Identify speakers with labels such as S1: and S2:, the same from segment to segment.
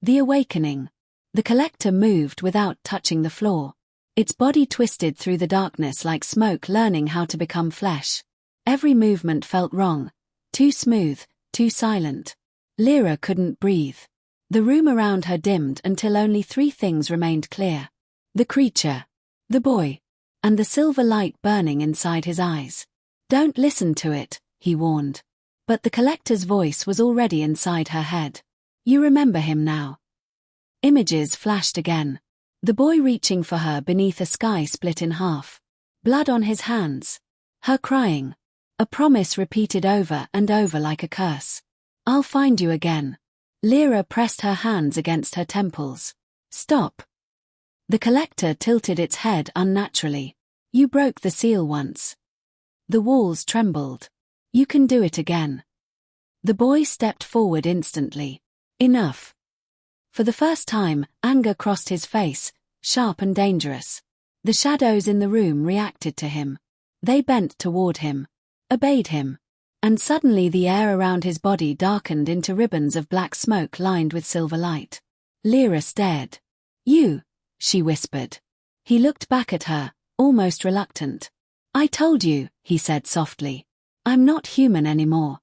S1: The awakening. The collector moved without touching the floor. Its body twisted through the darkness like smoke learning how to become flesh. Every movement felt wrong. Too smooth, too silent. Lira couldn't breathe. The room around her dimmed until only three things remained clear. The creature, the boy, and the silver light burning inside his eyes. "Don't listen to it," he warned. But the collector's voice was already inside her head. "You remember him now." Images flashed again. The boy reaching for her beneath a sky split in half. Blood on his hands. Her crying. A promise repeated over and over like a curse. "I'll find you again." Lira pressed her hands against her temples. "Stop." The collector tilted its head unnaturally. "You broke the seal once." The walls trembled. "You can do it again." The boy stepped forward instantly. "Enough." For the first time, anger crossed his face, sharp and dangerous. The shadows in the room reacted to him. They bent toward him, obeyed him. And suddenly the air around his body darkened into ribbons of black smoke lined with silver light. Lira stared. "You," she whispered. He looked back at her, almost reluctant. "I told you," he said softly. "I'm not human anymore."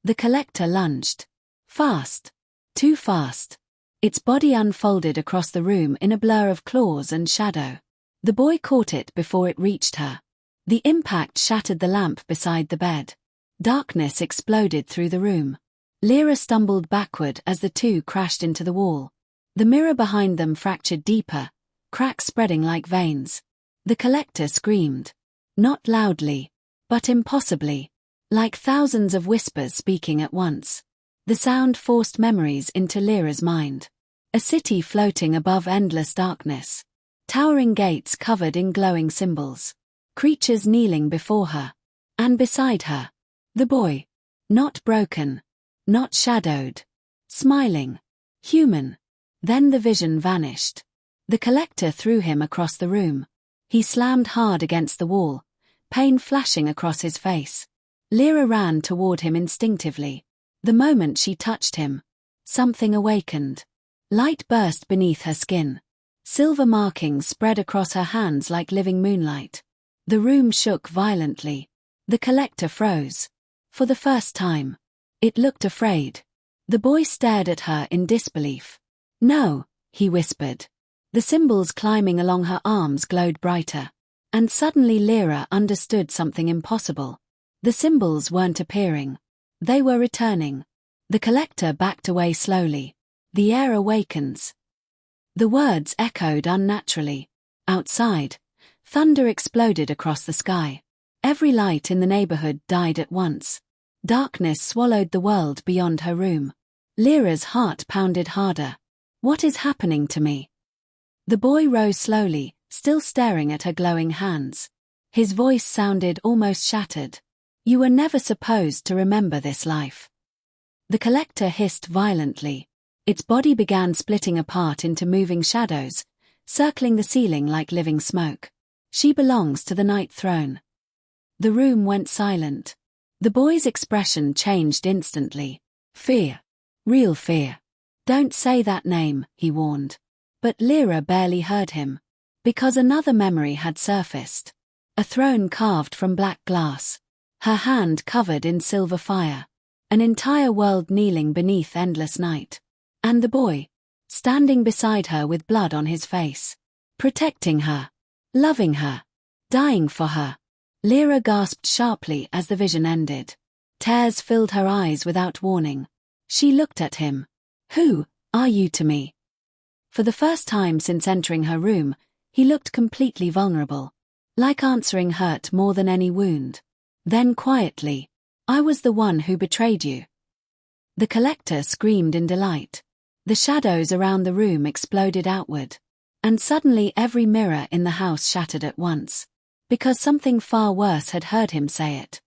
S1: The collector lunged. Fast. Too fast. Its body unfolded across the room in a blur of claws and shadow. The boy caught it before it reached her. The impact shattered the lamp beside the bed. Darkness exploded through the room. Lira stumbled backward as the two crashed into the wall. The mirror behind them fractured deeper, cracks spreading like veins. The collector screamed. Not loudly, but impossibly. Like thousands of whispers speaking at once. The sound forced memories into Lira's mind. A city floating above endless darkness. Towering gates covered in glowing symbols. Creatures kneeling before her. And beside her. The boy. Not broken. Not shadowed. Smiling. Human. Then the vision vanished. The collector threw him across the room. He slammed hard against the wall, pain flashing across his face. Lira ran toward him instinctively. The moment she touched him, something awakened. Light burst beneath her skin. Silver markings spread across her hands like living moonlight. The room shook violently. The collector froze. For the first time. It looked afraid. The boy stared at her in disbelief. "No," he whispered. The symbols climbing along her arms glowed brighter. And suddenly Lira understood something impossible. The symbols weren't appearing. They were returning. The collector backed away slowly. "The air awakens." The words echoed unnaturally. Outside, thunder exploded across the sky. Every light in the neighborhood died at once. Darkness swallowed the world beyond her room. Lira's heart pounded harder. "What is happening to me?" The boy rose slowly, still staring at her glowing hands. His voice sounded almost shattered. "You were never supposed to remember this life." The collector hissed violently. Its body began splitting apart into moving shadows, circling the ceiling like living smoke. "She belongs to the Night Throne." The room went silent. The boy's expression changed instantly. Fear. Real fear. "Don't say that name," he warned. But Lira barely heard him. Because another memory had surfaced. A throne carved from black glass. Her hand covered in silver fire. An entire world kneeling beneath endless night. And the boy, standing beside her with blood on his face. Protecting her. Loving her. Dying for her. Lira gasped sharply as the vision ended. Tears filled her eyes without warning. She looked at him. "Who are you to me?" For the first time since entering her room, he looked completely vulnerable. Like answering hurt more than any wound. Then quietly, "I was the one who betrayed you." The collector screamed in delight. The shadows around the room exploded outward. And suddenly every mirror in the house shattered at once. Because something far worse had heard him say it.